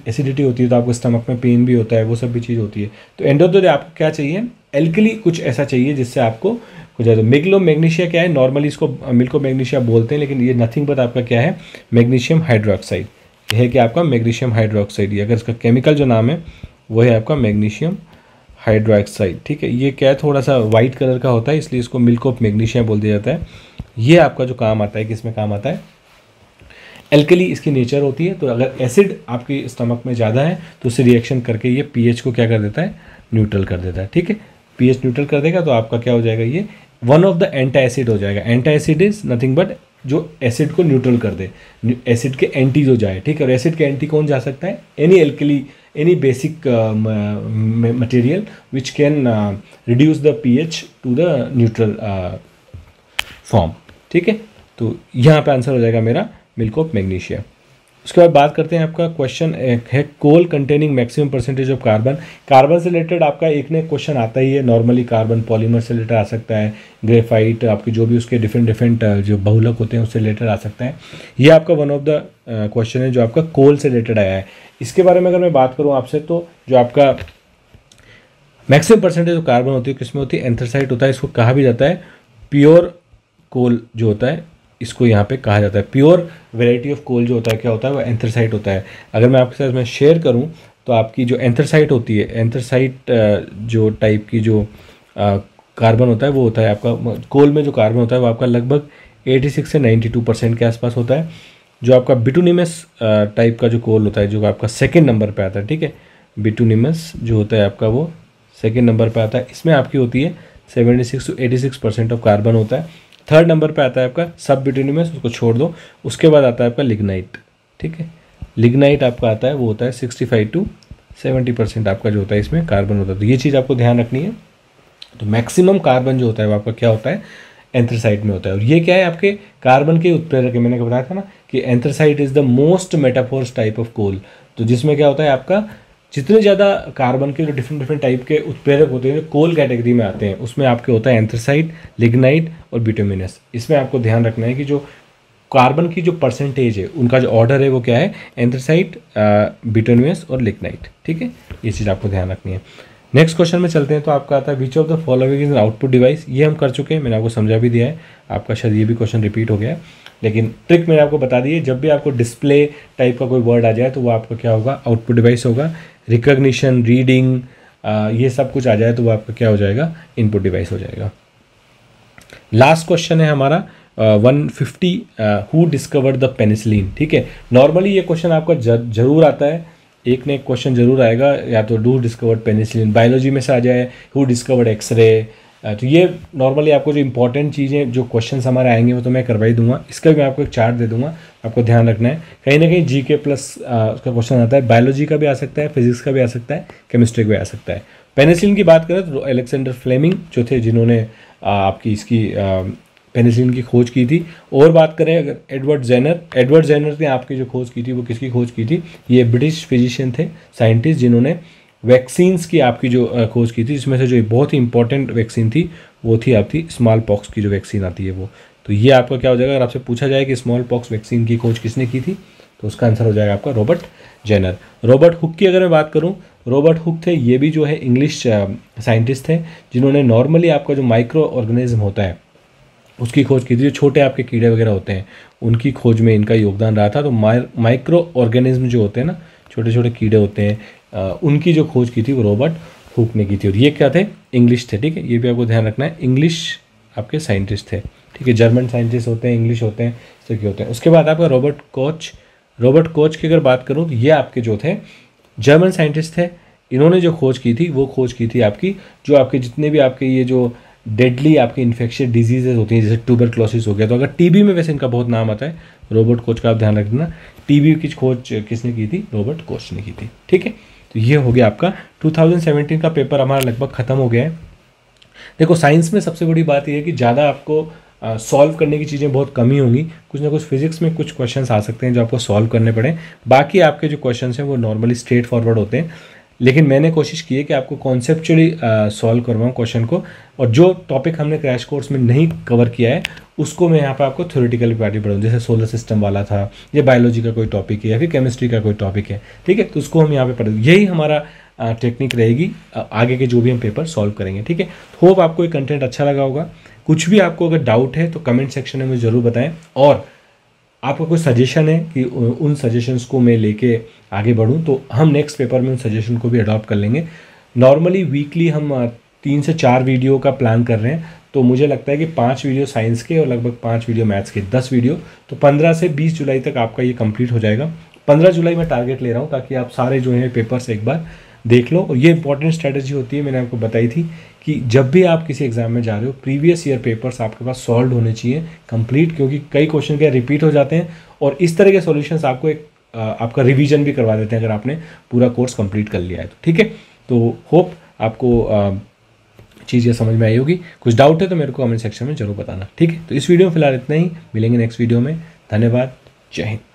एसिडिटी होती है तो आपको स्टमक में पेन भी होता है, वो सब भी चीज़ होती है। तो एंड ऑफ द डे आपको क्या चाहिए, एल्कली कुछ ऐसा चाहिए जिससे आपको कुछ ज़्यादा। मिल्क ऑफ मैग्नीशिया क्या है, नॉर्मली इसको मिल्क ऑफ मैग्नीशिया बोलते हैं, लेकिन ये नथिंग बट आपका क्या है, मैग्नीशियम हाइड्रोक्साइड है कि आपका मैग्नीशियम हाइड्रोक्साइड, अगर इसका केमिकल जो नाम है वो है आपका मैग्नीशियम हाइड्रोक्साइड। ठीक है, ये क्या है थोड़ा सा वाइट कलर का होता है, इसलिए इसको मिल्क ऑफ मैग्नीशिया बोल दिया जाता है। ये आपका जो काम आता है, किसमें काम आता है, एल्कली इसकी नेचर होती है। तो अगर एसिड आपके स्टमक में ज़्यादा है तो उससे रिएक्शन करके ये पीएच को क्या कर देता है, न्यूट्रल कर देता है। ठीक है, पीएच न्यूट्रल कर देगा तो आपका क्या हो जाएगा, ये one of the anti acid हो जाएगा। Anti acid is nothing but जो एसिड को न्यूट्रल कर दे, एसिड के एंटी जो जाए। ठीक है, और एसिड के एंटी कौन जा सकता है, any alkali, any basic material which can reduce the pH to the neutral form. ठीक है, तो यहाँ पे आंसर हो जाएगा मेरा मिल्क ऑफ मैग्नीशिया। उसके बाद बात करते हैं, आपका क्वेश्चन है coal containing maximum percentage of carbon. Carbon से रिलेटेड आपका एक ने क्वेश्चन आता ही है, नॉर्मली कार्बन पॉलीमर से रिलेटेड आ सकता है, ग्रेफाइट आपकी जो भी उसके डिफरेंट जो बहुलक होते हैं उससे रिलेटेड आ सकता है। ये आपका वन ऑफ द क्वेश्चन है जो आपका कोल से रिलेटेड आया है। इसके बारे में अगर मैं बात करूँ आपसे, तो जो आपका मैक्सिमम परसेंटेज ऑफ कार्बन होती है किसमें होती है, एंथ्रासाइट होता है। इसको कहा भी जाता है प्योर कोल जो होता है, इसको यहाँ पे कहा जाता है। प्योर वैरायटी ऑफ कोल जो होता है क्या होता है, वो एंथ्रासाइट होता है। अगर मैं आपके साथ में शेयर करूँ तो आपकी जो एंथ्रासाइट होती है, एंथ्रासाइट जो टाइप की जो कार्बन होता है वो होता है आपका कोल में जो कार्बन होता है वो आपका लगभग 86 से 92% के आसपास होता है। जो आपका बिटूनिमस टाइप का जो कोल होता है जो आपका सेकेंड नंबर पर आता है, ठीक है, बिटूनिमस जो होता है आपका वो सेकेंड नंबर पर आता है, इसमें आपकी होती है 76 to 86% ऑफ कार्बन होता है। थर्ड नंबर पे आता है आपका सब बिटूनिमस, उसको छोड़ दो। उसके बाद आता है आपका लिग्नाइट। ठीक है, लिग्नाइट आपका आता है वो होता है 65 to 70% आपका जो होता है इसमें कार्बन होता है। तो ये चीज़ आपको ध्यान रखनी है। तो मैक्सिमम कार्बन जो होता है वो आपका क्या होता है, एंथ्रासाइट में होता है। और ये क्या है, आपके कार्बन के उत्प्रेरक है। मैंने बताया था ना कि anthracite is the most metaphors type of coal. तो जिसमें क्या होता है आपका जितने ज़्यादा कार्बन के जो डिफरेंट टाइप के उत्प्रेरक होते हैं जो कोल कैटेगरी में आते हैं, उसमें आपके होता है एंथ्रासाइट, लिग्नाइट और बिटुमिनस। इसमें आपको ध्यान रखना है कि जो कार्बन की जो परसेंटेज है उनका जो ऑर्डर है वो क्या है, एंथ्रासाइट, बिटुमिनस और लिग्नाइट। ठीक है, ये चीज़ आपको ध्यान रखनी है। नेक्स्ट क्वेश्चन में चलते हैं। तो आपका आता है विच of the following is an output device. ये हम कर चुके हैं, मैंने आपको समझा भी दिया है। आपका शायद ये भी क्वेश्चन रिपीट हो गया है, लेकिन ट्रिक मैंने आपको बता दी है। जब भी आपको डिस्प्ले टाइप का कोई वर्ड आ जाए तो वो आपका क्या होगा, आउटपुट डिवाइस होगा। रिकॉग्निशन, रीडिंग, ये सब कुछ आ जाए तो वो आपका क्या हो जाएगा, इनपुट डिवाइस हो जाएगा। लास्ट क्वेश्चन है हमारा 150, हु डिस्कवर्ड द पेनिसिलिन। ठीक है, नॉर्मली ये क्वेश्चन आपका जरूर आता है, एक ने एक क्वेश्चन जरूर आएगा, या तो हु डिस्कवर्ड पेनिसिलिन, बायोलॉजी में से आ जाए हु डिस्कवर्ड एक्सरे। तो ये नॉर्मली आपको जो इंपॉर्टेंट चीज़ें जो क्वेश्चंस हमारे आएंगे वो तो मैं करवा ही दूंगा। इसका भी मैं आपको एक चार्ट दे दूंगा, आपको ध्यान रखना है। कहीं ना कहीं जीके प्लस उसका क्वेश्चन आता है, बायोलॉजी का भी आ सकता है, फिजिक्स का भी आ सकता है, केमिस्ट्री का भी आ सकता है। पेनिसिलिन की बात करें तो अलेक्जेंडर फ्लेमिंग जो थे जिन्होंने आपकी इसकी पेनिसिलिन की खोज की थी। और बात करें अगर एडवर्ड जेनर ने आपकी जो खोज की थी वो किसकी खोज की थी, ये ब्रिटिश फिजिशियन थे, साइंटिस्ट, जिन्होंने वैक्सीन्स की आपकी जो खोज की थी, जिसमें से जो बहुत ही इंपॉर्टेंट वैक्सीन थी वो थी आपकी स्मॉल पॉक्स की जो वैक्सीन आती है वो, तो ये आपका क्या हो जाएगा, अगर आपसे पूछा जाए कि स्मॉल पॉक्स वैक्सीन की खोज किसने की थी, तो उसका आंसर हो जाएगा आपका रॉबर्ट जेनर। रॉबर्ट हुक की अगर मैं बात करूं, रॉबर्ट हुक थे, ये भी जो है इंग्लिश साइंटिस्ट थे, जिन्होंने नॉर्मली आपका जो माइक्रो ऑर्गेनिज्म होता है उसकी खोज की थी। जो छोटे आपके कीड़े वगैरह होते हैं उनकी खोज में इनका योगदान रहा था। तो माइक्रो ऑर्गेनिज्म जो होते हैं ना, छोटे छोटे कीड़े होते हैं, उनकी जो खोज की थी वो रॉबर्ट हुक ने की थी। और ये क्या थे, इंग्लिश थे, ठीक है, ये भी आपको ध्यान रखना है, इंग्लिश आपके साइंटिस्ट थे, ठीक है। जर्मन साइंटिस्ट होते हैं, इंग्लिश होते हैं, इस तरह के होते हैं। उसके बाद आपका रॉबर्ट कोच की अगर बात करूँ तो ये आपके जो थे जर्मन साइंटिस्ट थे। इन्होंने जो खोज की थी वो खोज की थी आपकी, जो आपके जितने भी आपके ये जो डेडली आपके इन्फेक्शियस डिजीजेज होती हैं, जैसे ट्यूबरक्लोसिस हो गया, तो अगर टीबी में वैसे इनका बहुत नाम आता है, रॉबर्ट कोच का आप ध्यान रखना। टीबी की खोज किसने की थी, रॉबर्ट कोच ने की थी, ठीक है। तो ये हो गया आपका 2017 का पेपर हमारा लगभग ख़त्म हो गया है। देखो साइंस में सबसे बड़ी बात यह है कि ज़्यादा आपको सॉल्व करने की चीज़ें बहुत कमी होंगी, कुछ ना कुछ फिजिक्स में कुछ क्वेश्चंस आ सकते हैं जो आपको सॉल्व करने पड़े, बाकी आपके जो क्वेश्चंस हैं वो नॉर्मली स्ट्रेट फॉरवर्ड होते हैं। लेकिन मैंने कोशिश की है कि आपको कॉन्सेप्चुअली सॉल्व करवाऊँ क्वेश्चन को, और जो टॉपिक हमने क्रैश कोर्स में नहीं कवर किया है उसको मैं यहाँ पर आपको थ्योरेटिकल पार्टी पढ़ाऊँ, जैसे सोलर सिस्टम वाला था, या बायोलॉजी का कोई टॉपिक है, या फिर केमिस्ट्री का कोई टॉपिक है, ठीक है, तो उसको हम यहाँ पे पढ़ेंगे। यही हमारा टेक्निक रहेगी आगे के जो भी हम पेपर सॉल्व करेंगे, ठीक है। होप आपको ये कंटेंट अच्छा लगा होगा। कुछ भी आपको अगर डाउट है तो कमेंट सेक्शन में मुझे ज़रूर बताएं, और आपका कोई सजेशन है कि उन सजेशंस को मैं लेके आगे बढ़ूं, तो हम नेक्स्ट पेपर में उन सजेशन को भी अडॉप्ट कर लेंगे। नॉर्मली वीकली हम 3 से 4 वीडियो का प्लान कर रहे हैं, तो मुझे लगता है कि 5 वीडियो साइंस के और लगभग 5 वीडियो मैथ्स के, 10 वीडियो, तो 15 से 20 जुलाई तक आपका ये कंप्लीट हो जाएगा। 15 जुलाई मैं टारगेट ले रहा हूँ, ताकि आप सारे जो हैं पेपर्स एक बार देख लो। और ये इंपॉर्टेंट स्ट्रैटेजी होती है, मैंने आपको बताई थी कि जब भी आप किसी एग्जाम में जा रहे हो, प्रीवियस ईयर पेपर्स आपके पास सॉल्व होने चाहिए कंप्लीट, क्योंकि कई क्वेश्चन क्या रिपीट हो जाते हैं, और इस तरह के सॉल्यूशंस आपको एक आपका रिवीजन भी करवा देते हैं अगर आपने पूरा कोर्स कंप्लीट कर लिया है तो, ठीक है। तो होप आपको चीज़ समझ में आई होगी। कुछ डाउट है तो मेरे को कमेंट सेक्शन में जरूर बताना, ठीक है। तो इस वीडियो में फिलहाल इतना ही, मिलेंगे नेक्स्ट वीडियो में। धन्यवाद, जय हिंद।